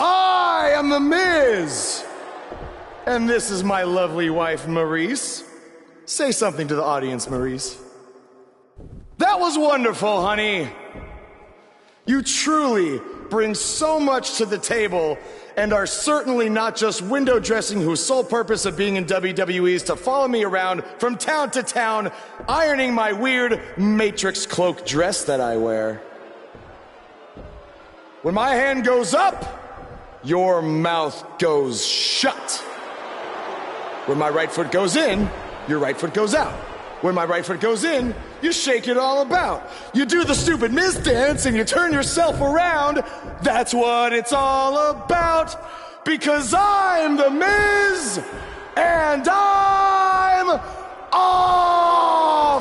I am The Miz, and this is my lovely wife, Maurice. Say something to the audience, Maurice. That was wonderful, honey. You truly bring so much to the table and are certainly not just window dressing whose sole purpose of being in WWE is to follow me around from town to town, ironing my weird Matrix cloak dress that I wear. When my hand goes up, your mouth goes shut. When my right foot goes in, your right foot goes out. When my right foot goes in, you shake it all about. You do the stupid Miz dance and you turn yourself around. That's what it's all about. Because I'm The Miz, and I'm awful.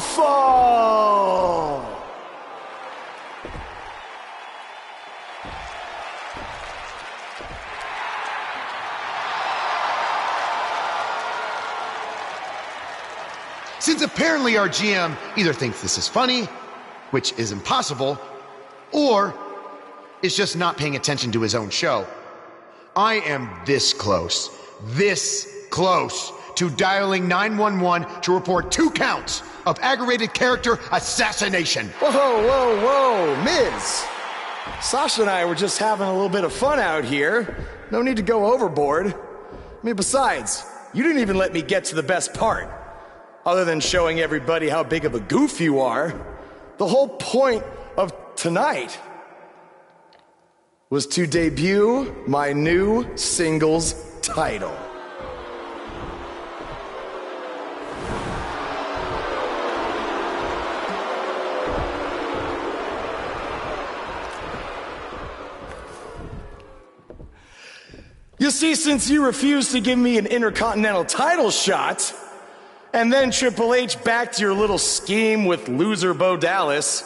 Since apparently our GM either thinks this is funny, which is impossible, or is just not paying attention to his own show, I am this close to dialing 911 to report 2 counts of aggravated character assassination. Whoa, Miz. Sasha and I were just having a little bit of fun out here. No need to go overboard. I mean, besides, you didn't even let me get to the best part. Other than showing everybody how big of a goof you are, the whole point of tonight was to debut my new singles title. You see, since you refused to give me an Intercontinental title shot, and then Triple H backed your little scheme with loser Bo Dallas,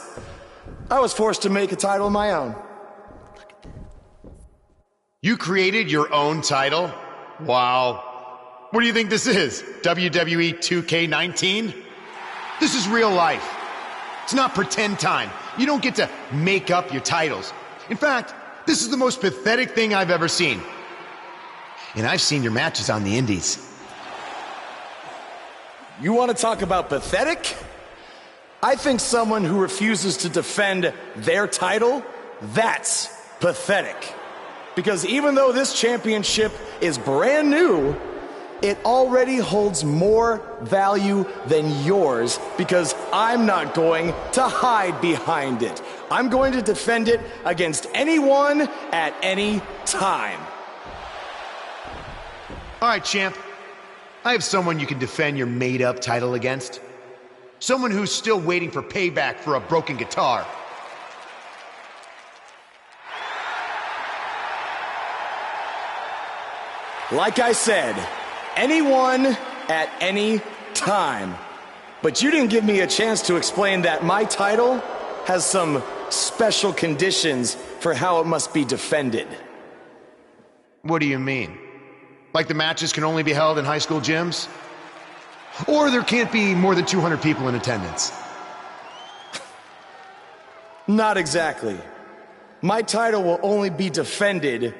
I was forced to make a title of my own. You created your own title? Wow. What do you think this is? WWE 2K19? This is real life. It's not pretend time. You don't get to make up your titles. In fact, this is the most pathetic thing I've ever seen. And I've seen your matches on the indies. You want to talk about pathetic? I think someone who refuses to defend their title, that's pathetic. Because even though this championship is brand new, it already holds more value than yours because I'm not going to hide behind it. I'm going to defend it against anyone at any time. All right, champ. I have someone you can defend your made-up title against. Someone who's still waiting for payback for a broken guitar. Like I said, anyone at any time. But you didn't give me a chance to explain that my title has some special conditions for how it must be defended. What do you mean? Like the matches can only be held in high school gyms? Or there can't be more than 200 people in attendance? Not exactly. My title will only be defended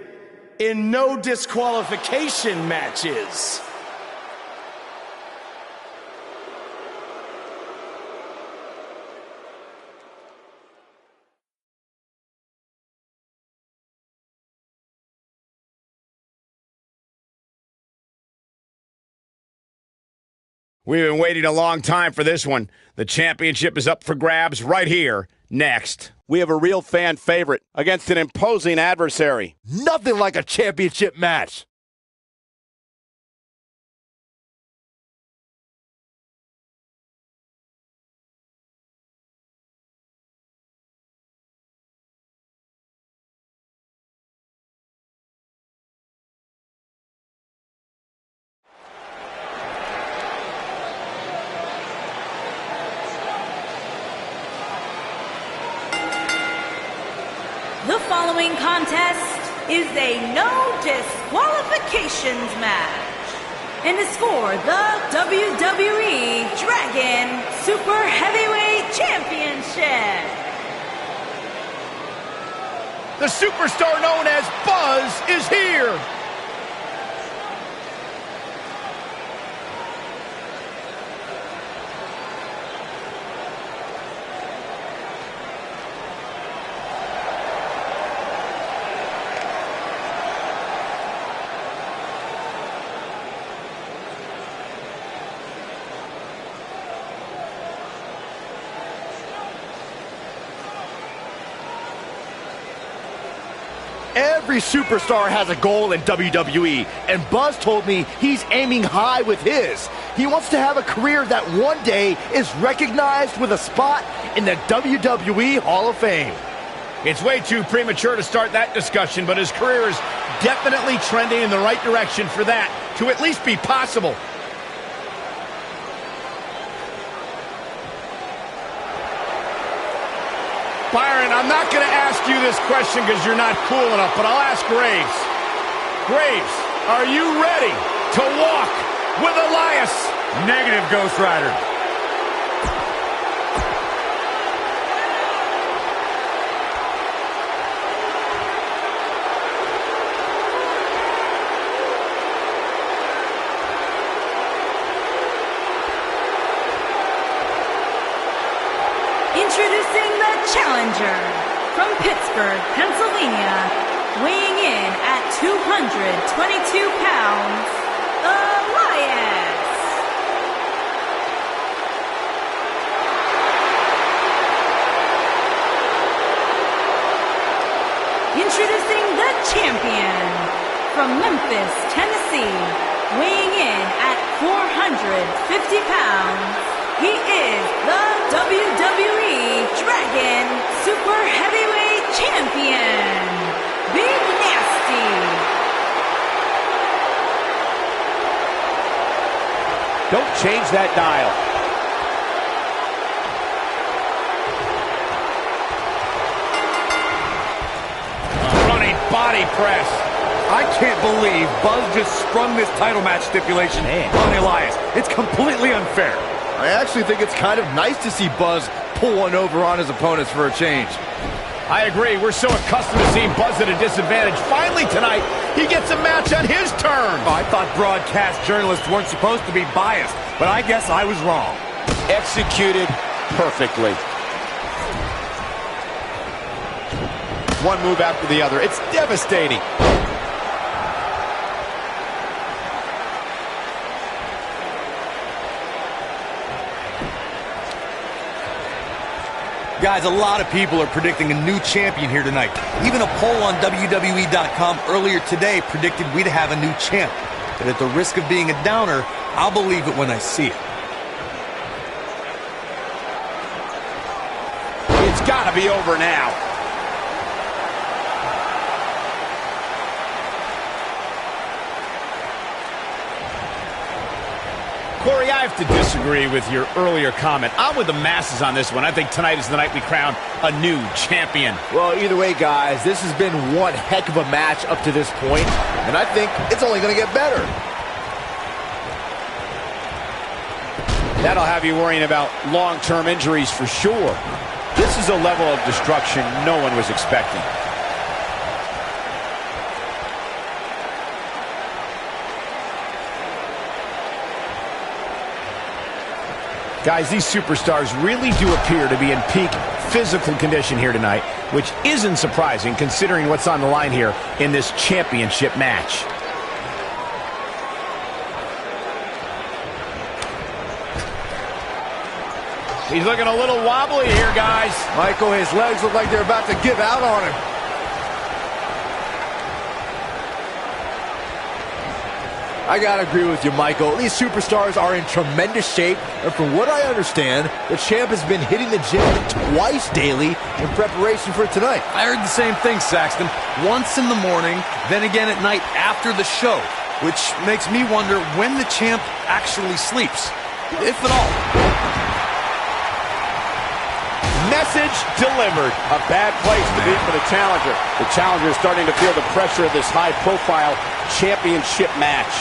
in no disqualification matches. We've been waiting a long time for this one. The championship is up for grabs right here, next. We have a real fan favorite against an imposing adversary. Nothing like a championship match. The following contest is a no disqualifications match and is for the WWE Dragon Super Heavyweight Championship. The superstar known as Buzz is here. Every superstar has a goal in WWE, and Buzz told me he's aiming high with his. He wants to have a career that one day is recognized with a spot in the WWE Hall of Fame. It's way too premature to start that discussion, but his career is definitely trending in the right direction for that to at least be possible. Byron, I'm not going to ask you this question because you're not cool enough, but I'll ask Graves. Graves, are you ready to walk with Elias? Negative, Ghost Rider. Introducing the challenger from Pittsburgh, Pennsylvania, weighing in at 222 pounds, Elias. Introducing the champion from Memphis, Tennessee, weighing in at 450 pounds. He is the WWE Dragon Super Heavyweight Champion, Big Nasty. Don't change that dial. Running body press. I can't believe Buzz just sprung this title match stipulation on Elias. It's completely unfair. I actually think it's kind of nice to see Buzz pull one over on his opponents for a change. I agree. We're so accustomed to seeing Buzz at a disadvantage. Finally tonight, he gets a match on his terms. I thought broadcast journalists weren't supposed to be biased, but I guess I was wrong. Executed perfectly. One move after the other. It's devastating. Guys, a lot of people are predicting a new champion here tonight. Even a poll on wwe.com earlier today predicted we'd have a new champ. But at the risk of being a downer, I'll believe it when I see it. It's got to be over now. Corey, I have to disagree with your earlier comment. I'm with the masses on this one. I think tonight is the night we crown a new champion. Well, either way, guys, this has been one heck of a match up to this point, and I think it's only going to get better. That'll have you worrying about long-term injuries for sure. This is a level of destruction no one was expecting. Guys, these superstars really do appear to be in peak physical condition here tonight, which isn't surprising considering what's on the line here in this championship match. He's looking a little wobbly here, guys. Michael, his legs look like they're about to give out on him. I gotta agree with you, Michael. These superstars are in tremendous shape, and from what I understand, the champ has been hitting the gym twice daily in preparation for tonight. I heard the same thing, Saxton. Once in the morning, then again at night after the show, which makes me wonder when the champ actually sleeps, if at all. Message delivered. A bad place to be for the challenger. The challenger is starting to feel the pressure of this high-profile championship match.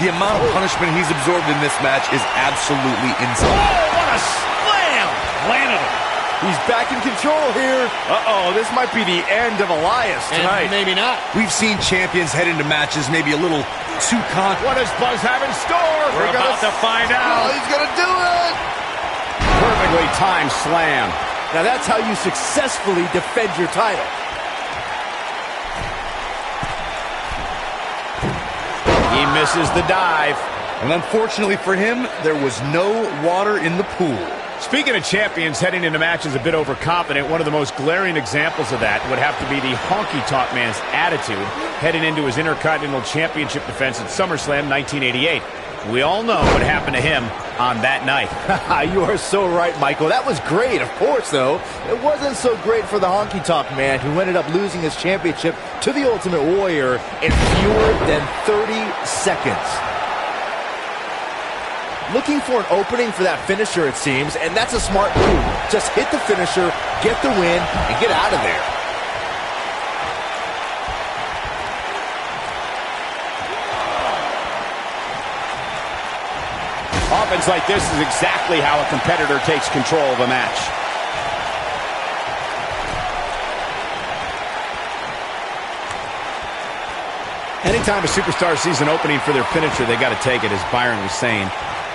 The amount of punishment he's absorbed in this match is absolutely insane. Oh, what a slam! Landed him. He's back in control here. Uh-oh, this might be the end of Elias tonight. And maybe not. We've seen champions head into matches maybe a little too confident. What does Buzz have in store? We're about to find out. Oh, he's gonna do it! Perfectly timed slam. Now that's how you successfully defend your title. He misses the dive. And unfortunately for him, there was no water in the pool. Speaking of champions heading into matches a bit overconfident, one of the most glaring examples of that would have to be the honky-tonk man's attitude heading into his Intercontinental Championship defense at SummerSlam 1988. We all know what happened to him on that night. You are so right, Michael. That was great, of course, though. It wasn't so great for the honky-tonk man who ended up losing his championship to the Ultimate Warrior in fewer than 30 seconds. Looking for an opening for that finisher, it seems, and that's a smart move. Just hit the finisher, get the win, and get out of there. Offense like this is exactly how a competitor takes control of a match. Anytime a superstar sees an opening for their finisher, they got to take it, as Byron was saying.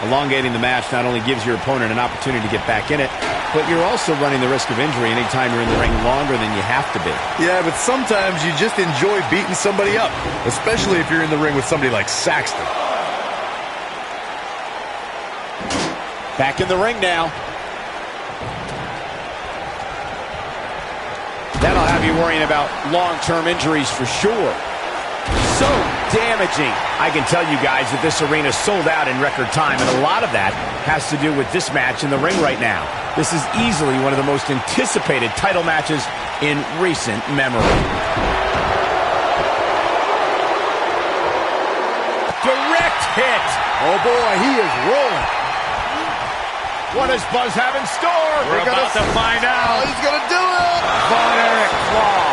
Elongating the match not only gives your opponent an opportunity to get back in it, but you're also running the risk of injury anytime you're in the ring longer than you have to be. Yeah, but sometimes you just enjoy beating somebody up, especially if you're in the ring with somebody like Saxton. Back in the ring now. That'll have you worrying about long-term injuries for sure. So damaging. I can tell you guys that this arena sold out in record time, and a lot of that has to do with this match in the ring right now. This is easily one of the most anticipated title matches in recent memory. Direct hit. Oh, boy, he is rolling. What does Buzz have in store? We're about to find out. Oh, he's gonna do it! Von Erich claw.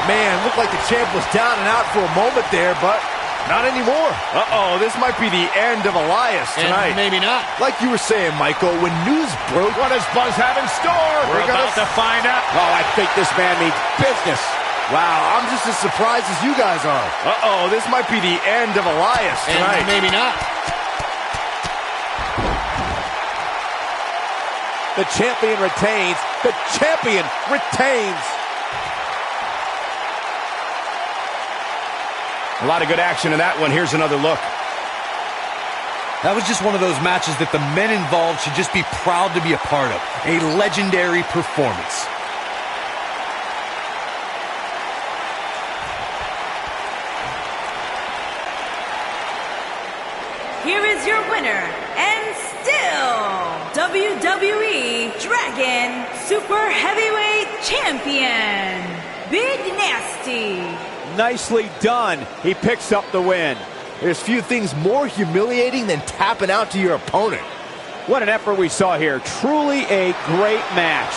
Man, looked like the champ was down and out for a moment there, but not anymore. Uh-oh, this might be the end of Elias tonight. And maybe not. Like you were saying, Michael, when news broke... What does Buzz have in store? We're about to find out. Oh, I think this man means business. Wow, I'm just as surprised as you guys are. Uh-oh, this might be the end of Elias tonight. And maybe not. The champion retains. The champion retains. A lot of good action in that one. Here's another look. That was just one of those matches that the men involved should just be proud to be a part of. A legendary performance. Here is your winner, and still WWE Dragon Super Heavyweight Champion, Big Nasty. Nicely done. He picks up the win. There's few things more humiliating than tapping out to your opponent. What an effort we saw here. Truly a great match.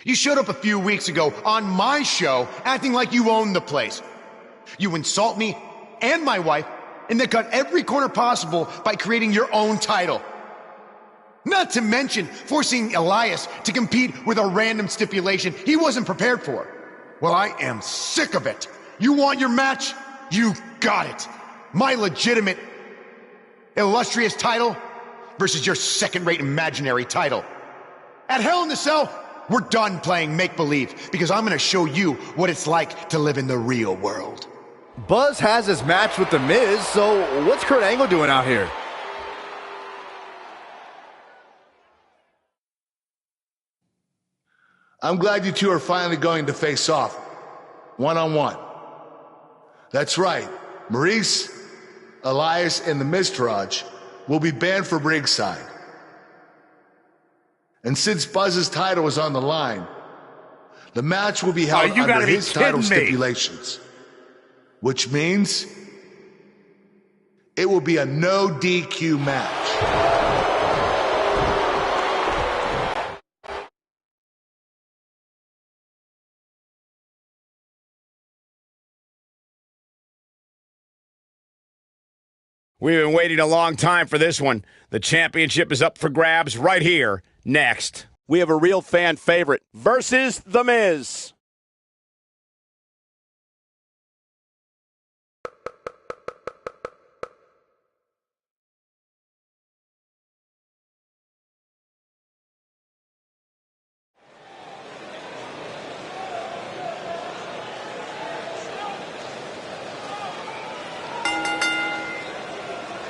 You showed up a few weeks ago on my show acting like you own the place. You insult me and my wife and then cut every corner possible by creating your own title. Not to mention forcing Elias to compete with a random stipulation he wasn't prepared for. Well, I am sick of it. You want your match? You got it. My legitimate, illustrious title versus your second-rate imaginary title. At Hell in the Cell, we're done playing make-believe because I'm going to show you what it's like to live in the real world. Buzz has his match with The Miz, so what's Kurt Angle doing out here? I'm glad you two are finally going to face off, one-on-one. That's right, Maurice, Elias, and the Miztourage will be banned from ringside. And since Buzz's title is on the line, the match will be held under his title stipulations. Which means it will be a no DQ match. We've been waiting a long time for this one. The championship is up for grabs right here, next. We have a real fan favorite versus The Miz.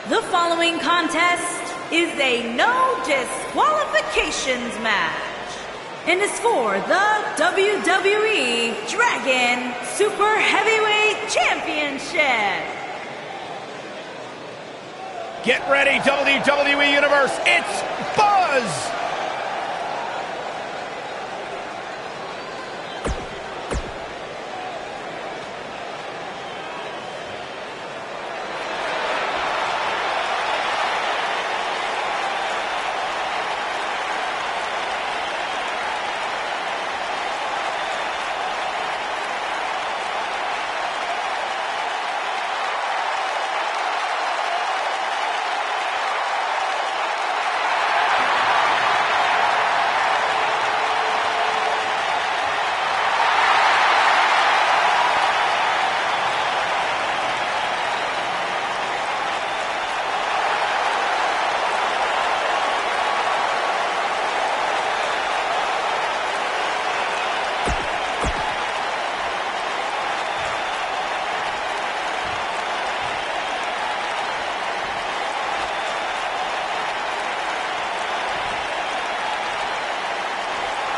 The following contest is a no disqualifications match and is for the WWE Dragon Super Heavyweight Championship. Get ready, WWE Universe. It's Buzz!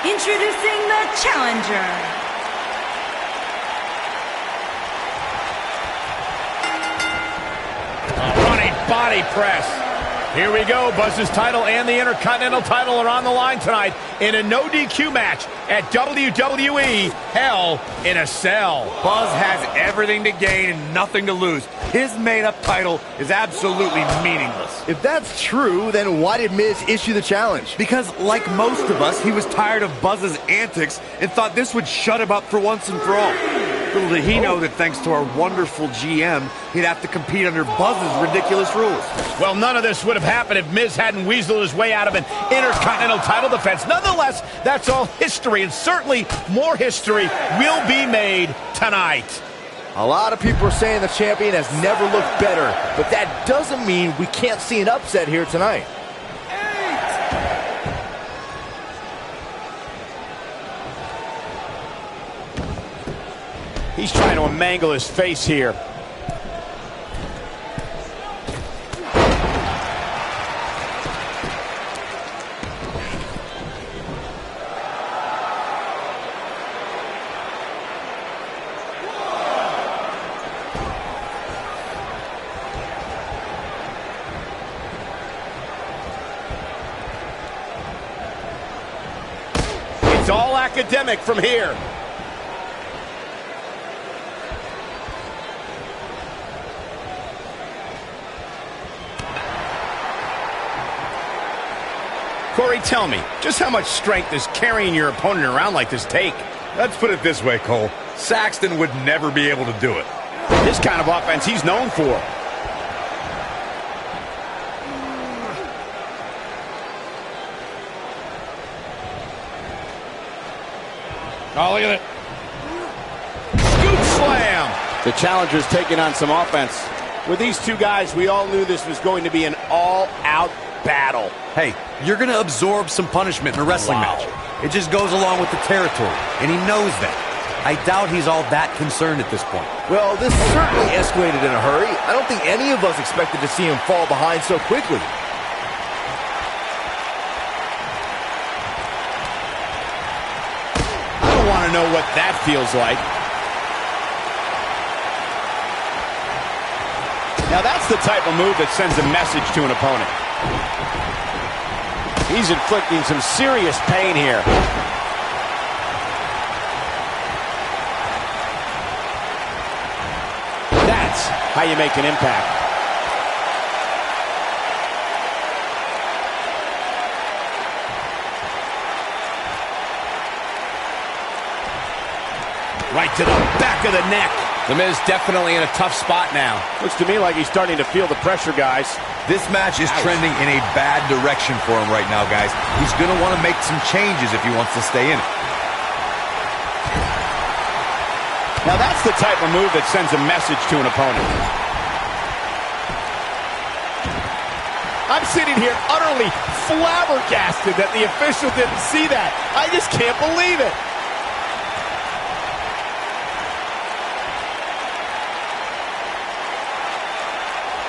Introducing the challenger. A running body press. Here we go. Buzz's title and the Intercontinental title are on the line tonight in a no DQ match at WWE Hell in a Cell. Buzz has everything to gain and nothing to lose. His made-up title is absolutely meaningless. If that's true, then why did Miz issue the challenge? Because, like most of us, he was tired of Buzz's antics and thought this would shut him up for once and for all. Little did he know that thanks to our wonderful GM, he'd have to compete under Buzz's ridiculous rules. Well, none of this would have happened if Miz hadn't weaseled his way out of an Intercontinental title defense. Nonetheless, that's all history, and certainly more history will be made tonight. A lot of people are saying the champion has never looked better, but that doesn't mean we can't see an upset here tonight. He's trying to mangle his face here. It's all academic from here. Corey, tell me, just how much strength does carrying your opponent around like this take? Let's put it this way, Cole. Saxton would never be able to do it. This kind of offense he's known for. Oh, look at it. Scoop slam. The challenger's taking on some offense. With these two guys, we all knew this was going to be an all-out battle. Hey, you're going to absorb some punishment in a wrestling match. It just goes along with the territory, and he knows that. I doubt he's all that concerned at this point. Well, this certainly escalated in a hurry. I don't think any of us expected to see him fall behind so quickly. I don't want to know what that feels like. Now that's the type of move that sends a message to an opponent. He's inflicting some serious pain here. That's how you make an impact. Right to the back of the neck. The Miz definitely in a tough spot now. Looks to me like he's starting to feel the pressure, guys. This match is trending in a bad direction for him right now, guys. He's going to want to make some changes if he wants to stay in it. Now that's the type of move that sends a message to an opponent. I'm sitting here utterly flabbergasted that the official didn't see that. I just can't believe it.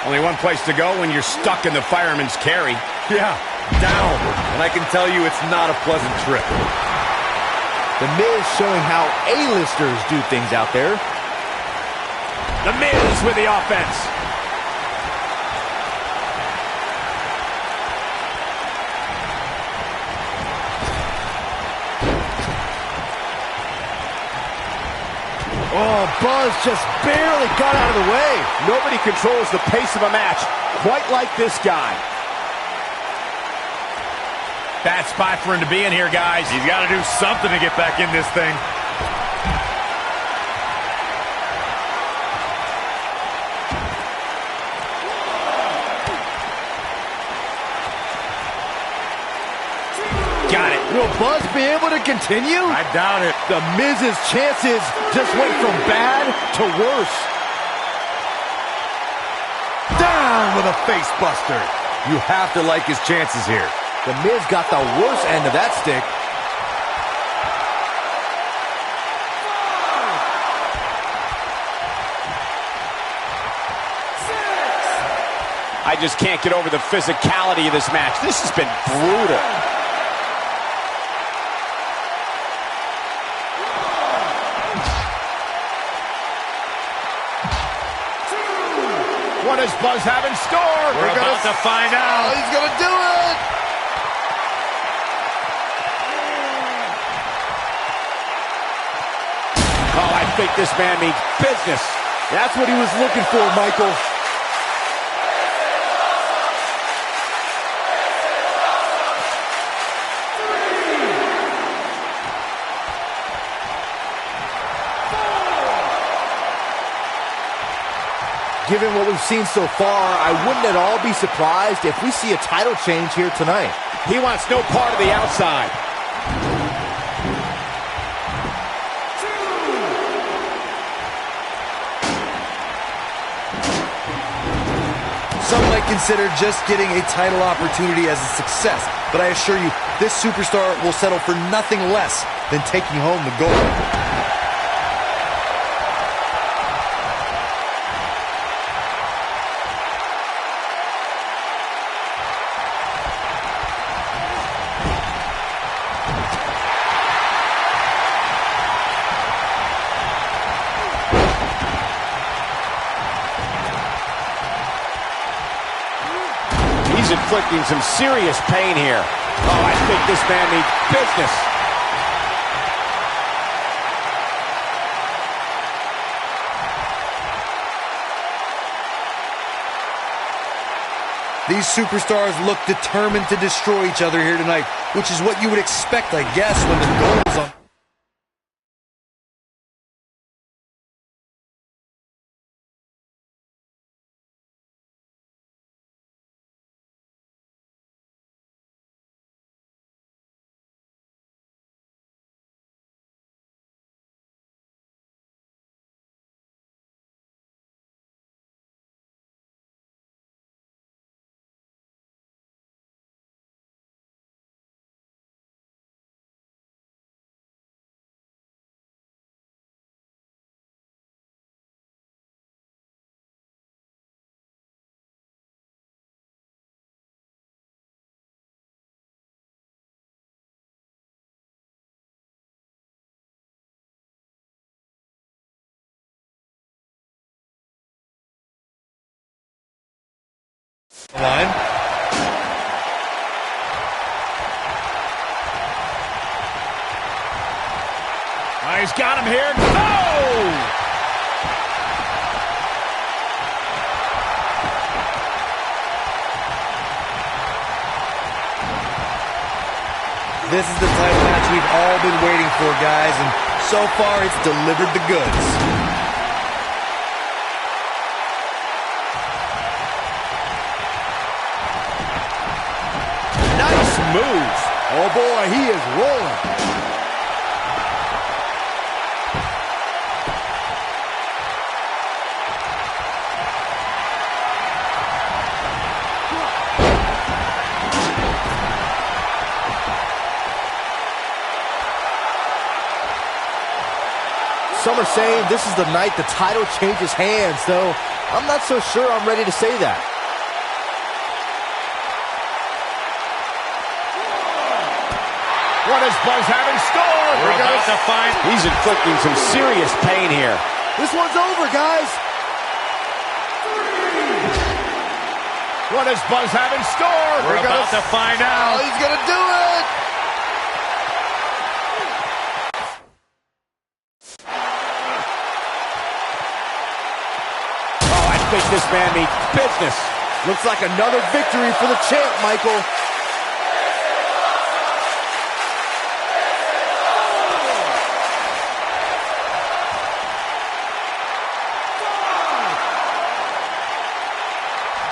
Only one place to go when you're stuck in the fireman's carry. Yeah, down. And I can tell you it's not a pleasant trip. The Miz showing how A-listers do things out there. The Miz with the offense. Oh, Buzz just barely got out of the way. Nobody controls the pace of a match quite like this guy. Bad spot for him to be in here, guys. He's got to do something to get back in this thing. Got it. Will Buzz be able to continue? I doubt it. The Miz's chances just went from bad to worse. Down with a face buster. You have to like his chances here. The Miz got the worst end of that stick. I just can't get over the physicality of this match. This has been brutal. What does Buzz have in store? We're about to find out. He's going to do it. Oh, I think this man means business. That's what he was looking for, Michael. Given what we've seen so far, I wouldn't at all be surprised if we see a title change here tonight. He wants no part of the outside. Some might consider just getting a title opportunity as a success, but I assure you, this superstar will settle for nothing less than taking home the gold. He's inflicting some serious pain here. Oh, I think this man means business. These superstars look determined to destroy each other here tonight, which is what you would expect, I guess, when the goal is on. Line. He's got him here. Oh! This is the title match we've all been waiting for, guys, and so far it's delivered the goods. Nice moves. Oh boy, he is rolling. Some are saying this is the night the title changes hands, though I'm not so sure I'm ready to say that. What does Buzz have in store? We're about to find. He's inflicting some serious pain here. This one's over, guys. What does Buzz have in store? We're about to find out. Oh, he's gonna do it. I think this man needs business. Looks like another victory for the champ, Michael.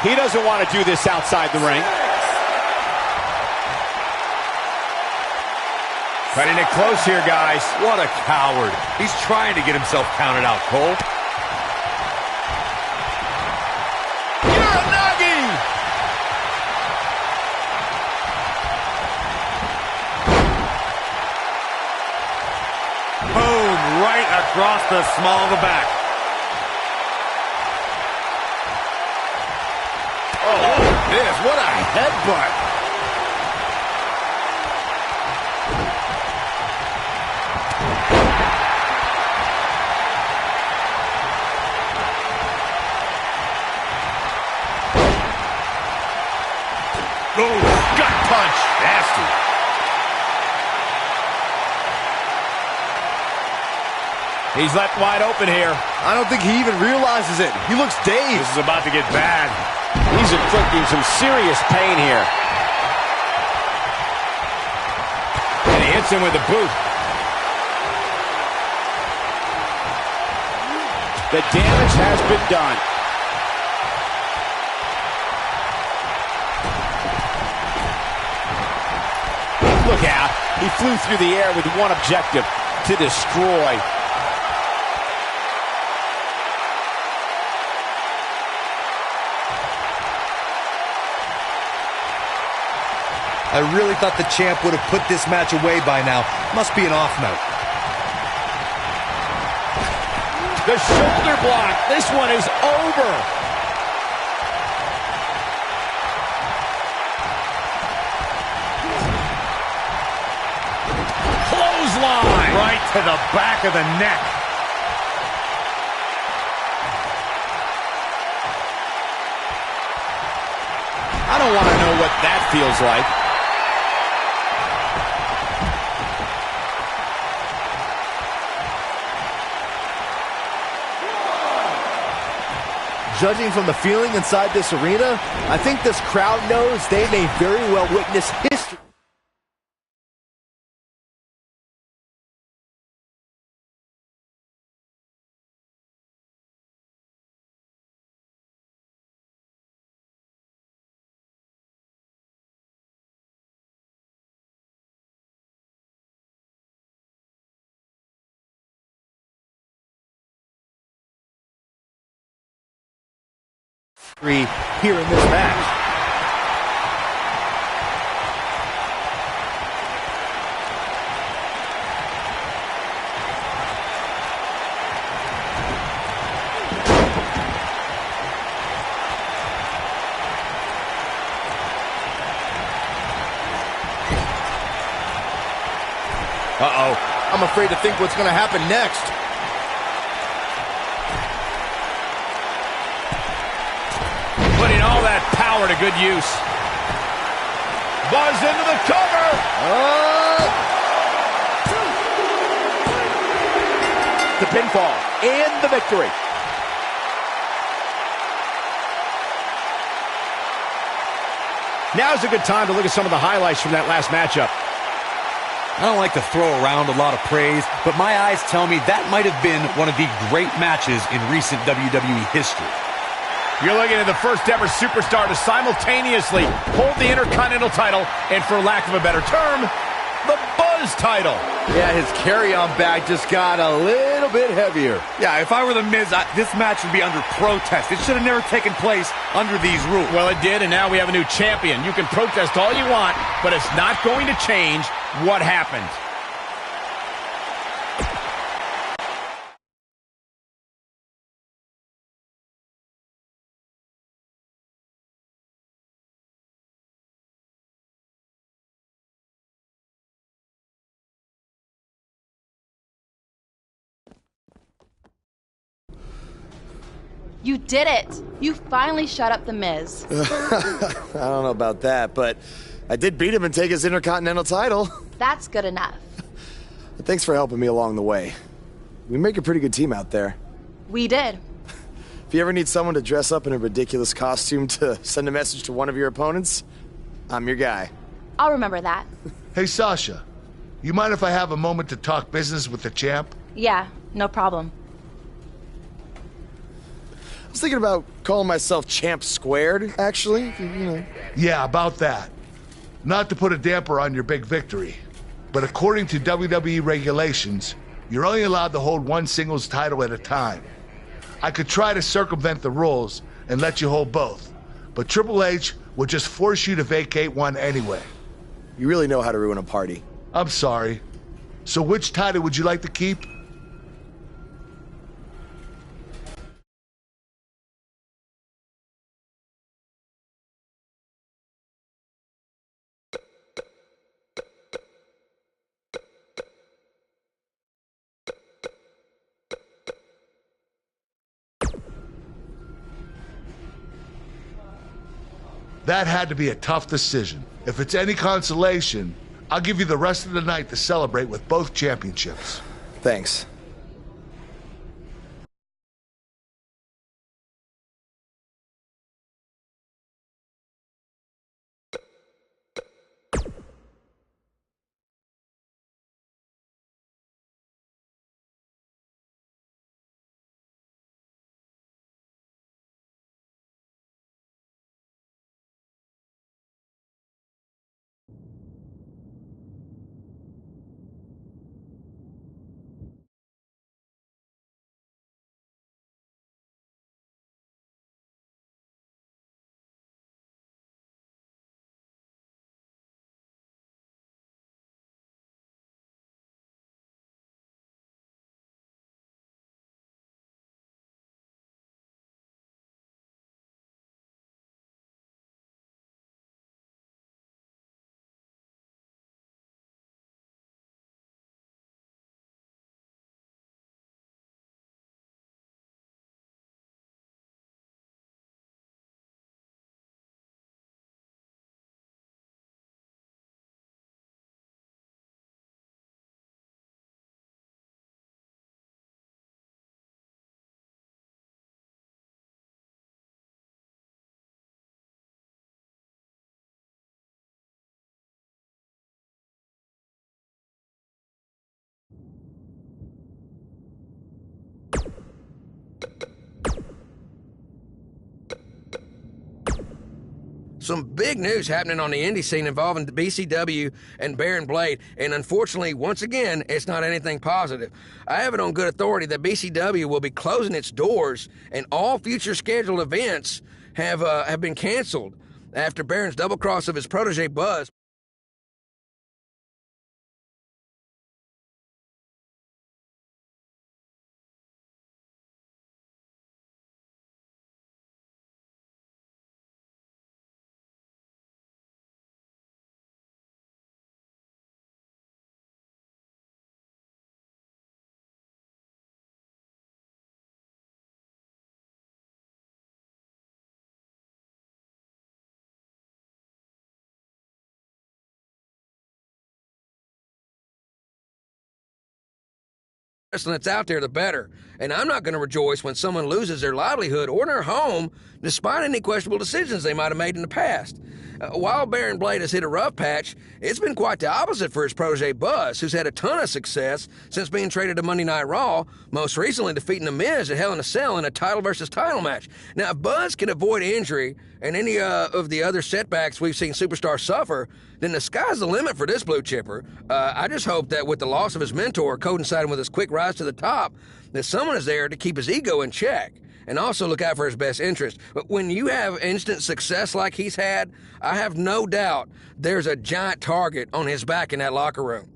He doesn't want to do this outside the ring. Cutting it close here, guys. What a coward. He's trying to get himself counted out, Cole. Boom, right across the small of the back. Oh, this, what a headbutt. Oh, gut punch. Nasty. He's left wide open here. I don't think he even realizes it. He looks dazed. This is about to get bad. He's inflicting some serious pain here. And he hits him with a boot. The damage has been done. Look out. He flew through the air with one objective, to destroy. I really thought the champ would have put this match away by now. Must be an off note. The shoulder block. This one is over. Clothesline. Right to the back of the neck. I don't want to know what that feels like. Judging from the feeling inside this arena, I think this crowd knows they may very well witness history. Here in this match. Uh-oh. I'm afraid to think what's going to happen next. Putting all that power power to good use. Buzz into the cover. The pinfall and the victory. Now's a good time to look at some of the highlights from that last matchup. I don't like to throw around a lot of praise, but my eyes tell me that might have been one of the great matches in recent WWE history. You're looking at the first ever superstar to simultaneously hold the Intercontinental title and, for lack of a better term, the Buzz title. Yeah, his carry-on bag just got a little bit heavier. Yeah, if I were The Miz, this match would be under protest. It should have never taken place under these rules. Well, it did, and now we have a new champion. You can protest all you want, but it's not going to change what happened. You did it! You finally shut up The Miz. I don't know about that, but I did beat him and take his Intercontinental title. That's good enough. But thanks for helping me along the way. We make a pretty good team out there. We did. If you ever need someone to dress up in a ridiculous costume to send a message to one of your opponents, I'm your guy. I'll remember that. Hey, Sasha, you mind if I have a moment to talk business with the champ? Yeah, no problem. I was thinking about calling myself Champ Squared, actually. You know. Yeah, about that. Not to put a damper on your big victory, but according to WWE regulations, you're only allowed to hold one singles title at a time. I could try to circumvent the rules and let you hold both, but Triple H would just force you to vacate one anyway. You really know how to ruin a party. I'm sorry. So which title would you like to keep? That had to be a tough decision. If it's any consolation, I'll give you the rest of the night to celebrate with both championships. Thanks. Some big news happening on the indie scene involving the BCW and Baron Blade, and unfortunately, once again, it's not anything positive. I have it on good authority that BCW will be closing its doors, and all future scheduled events have been canceled after Baron's double cross of his protege Buzz. wrestling that's out there, the better. And I'm not going to rejoice when someone loses their livelihood or their home despite any questionable decisions they might have made in the past. While Baron Blade has hit a rough patch, it's been quite the opposite for his protege Buzz, who's had a ton of success since being traded to Monday Night Raw, most recently defeating The Miz at Hell in a Cell in a title versus title match. Now, if Buzz can avoid injury and any of the other setbacks we've seen superstars suffer, then the sky's the limit for this blue chipper. I just hope that with the loss of his mentor coinciding with his quick rise to the top, that someone is there to keep his ego in check and also look out for his best interest. But when you have instant success like he's had, I have no doubt there's a giant target on his back in that locker room.